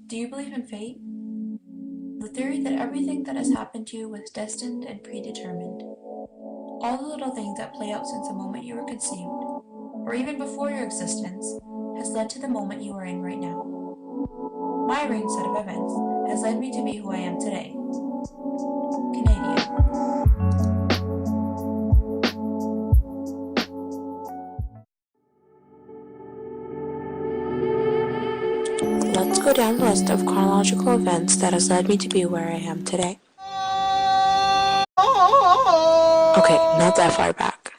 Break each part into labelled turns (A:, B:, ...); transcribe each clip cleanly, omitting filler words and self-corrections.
A: Do you believe in fate? The theory that everything that has happened to you was destined and predetermined. All the little things that play out since the moment you were conceived, or even before your existence, has led to the moment you are in right now. My arranged set of events has led me to be who I am today. Canadian. Let's go down the list of chronological events that has led me to be where I am today. Okay, not that far back.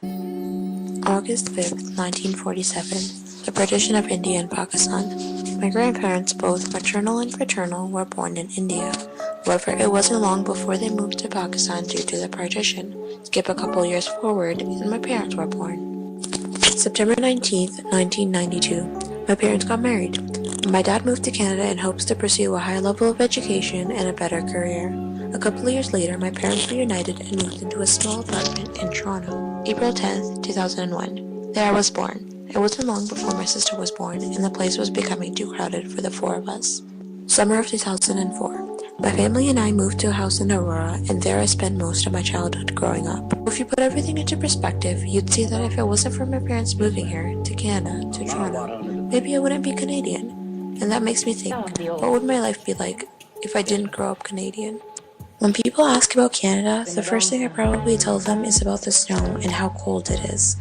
A: August 5th, 1947, the partition of India and Pakistan. My grandparents, both maternal and paternal, were born in India. However, it wasn't long before they moved to Pakistan due to the partition. Skip a couple years forward, and my parents were born. September 19th, 1992, my parents got married. My dad moved to Canada in hopes to pursue a high level of education and a better career. A couple of years later, my parents reunited and moved into a small apartment in Toronto. April 10th, 2001. There I was born. It wasn't long before my sister was born, and the place was becoming too crowded for the four of us. Summer of 2004. My family and I moved to a house in Aurora, and there I spent most of my childhood growing up. If you put everything into perspective, you'd see that if it wasn't for my parents moving here, to Canada, to Toronto, maybe I wouldn't be Canadian. And that makes me think, what would my life be like if I didn't grow up Canadian? When people ask about Canada, the first thing I probably tell them is about the snow and how cold it is.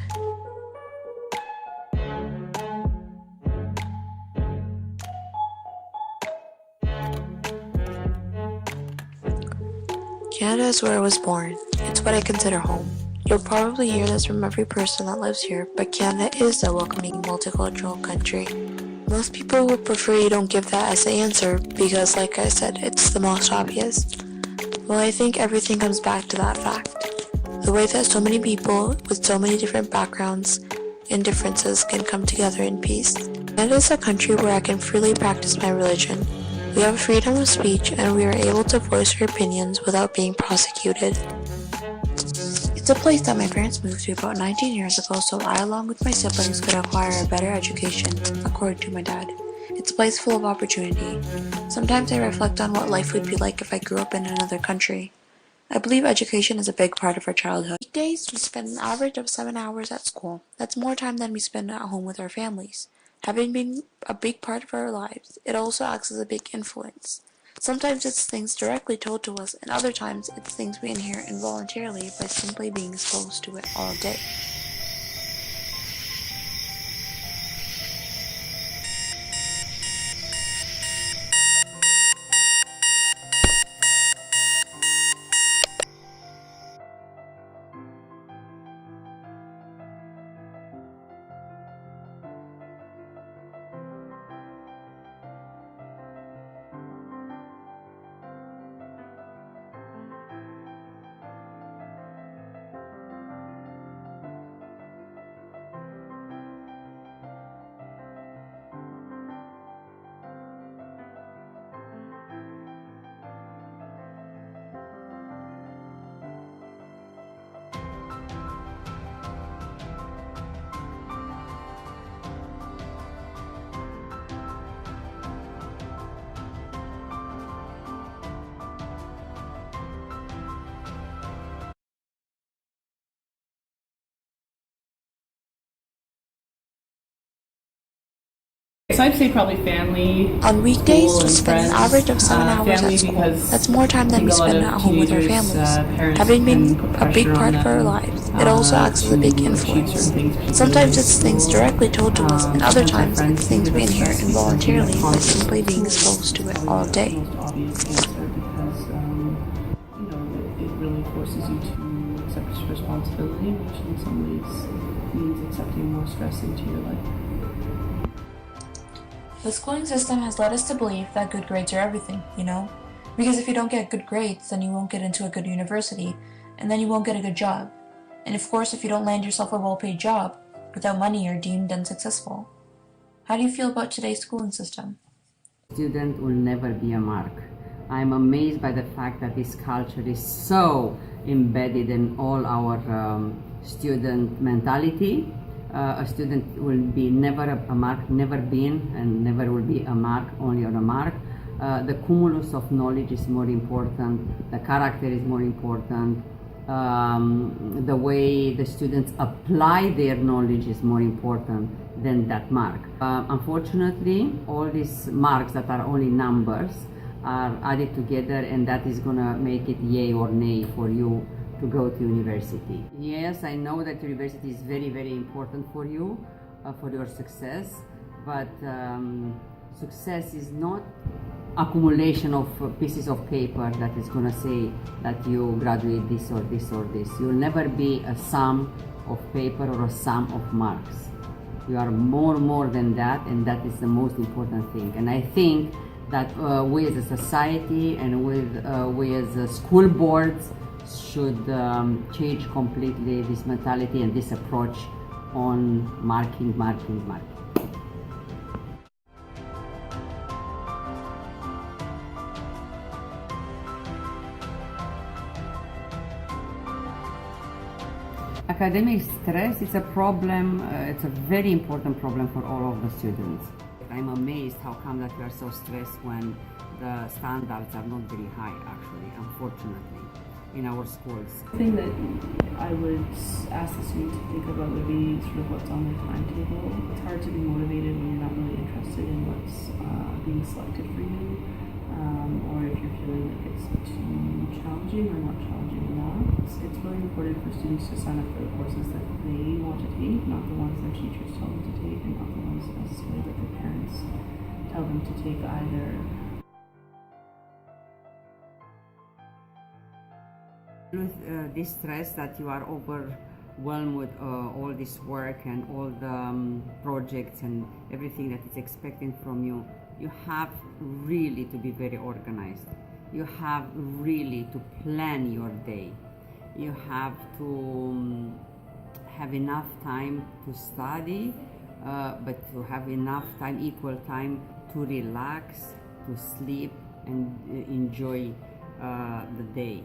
A: Canada is where I was born. It's what I consider home. You'll probably hear this from every person that lives here, but Canada is a welcoming, multicultural country. Most people would prefer you don't give that as the answer because, like I said, it's the most obvious. Well, I think everything comes back to that fact. The way that so many people with so many different backgrounds and differences can come together in peace. Canada is a country where I can freely practice my religion. We have freedom of speech and we are able to voice our opinions without being prosecuted. It's a place that my parents moved to about 19 years ago so I, along with my siblings, could acquire a better education, according to my dad. It's a place full of opportunity. Sometimes I reflect on what life would be like if I grew up in another country. I believe education is a big part of our childhood. Weekdays, we spend an average of 7 hours at school. That's more time than we spend at home with our families. Having been a big part of our lives, it also acts as a big influence. Sometimes it's things directly told to us, and other times it's things we inherit involuntarily by simply being exposed to it all day.
B: So I'd say probably family.
A: On weekdays,
B: school,
A: we
B: and
A: spend
B: friends.
A: an average of 7 hours at school. That's more time than we spend at home with our families. Having been a big part of our lives, it also acts as a big influence. Sometimes it's things directly told to us, and other times it's things we inherit involuntarily by simply being exposed to it all day.
B: Most obvious answer because it really forces you to accept responsibility, which in some ways means accepting more stress into your life.
A: The schooling system has led us to believe that good grades are everything, Because if you don't get good grades, then you won't get into a good university, and then you won't get a good job. And of course, if you don't land yourself a well-paid job, without money you're deemed unsuccessful. How do you feel about today's schooling system?
C: Student will never be a mark. I'm amazed by the fact that this culture is so embedded in all our student mentality. A student will be never a mark, never been, and never will be a mark, only on a mark. The cumulus of knowledge is more important, the character is more important, the way the students apply their knowledge is more important than that mark. Unfortunately, all these marks that are only numbers are added together, and that is going to make it yay or nay for you to go to university. Yes, I know that university is very, very important for you, for your success, but success is not accumulation of pieces of paper that is going to say that you graduate this or this or this. You'll never be a sum of paper or a sum of marks. You are more than that, and that is the most important thing. And I think that we as a society and we as school boards should change completely this mentality and this approach on marking. Academic stress is a problem, it's a very important problem for all of the students. I'm amazed how come that we are so stressed when the standards are not very high, actually, unfortunately, in our schools.
B: The thing that I would ask the students to think about would be sort of what's on their timetable. It's hard to be motivated when you're not really interested in what's being selected for you, or if you're feeling like it's too challenging or not challenging enough. It's really important for students to sign up for the courses that they want to take, not the ones their teachers tell them to take, and not the ones necessarily that their parents tell them to take either.
C: With this stress that you are overwhelmed with all this work and all the projects and everything that is expected from you, you have really to be very organized. You have really to plan your day. You have to have enough time to study, but to have enough time, equal time to relax, to sleep and enjoy the day.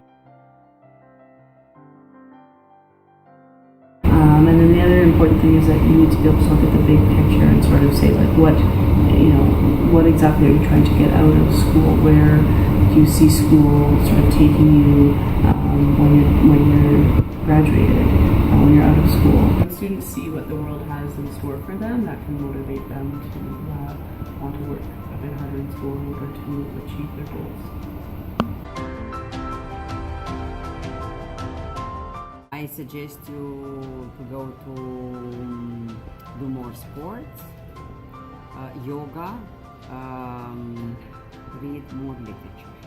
B: And then the other important thing is that you need to be able to look at the big picture and sort of say, like, what exactly are you trying to get out of school? Where do you see school sort of taking you when you're graduated, when you're out of school? When students see what the world has in store for them, that can motivate them to want to work a bit harder in school in order to achieve their goals.
C: I suggest you to go to do more sports, yoga, read more literature.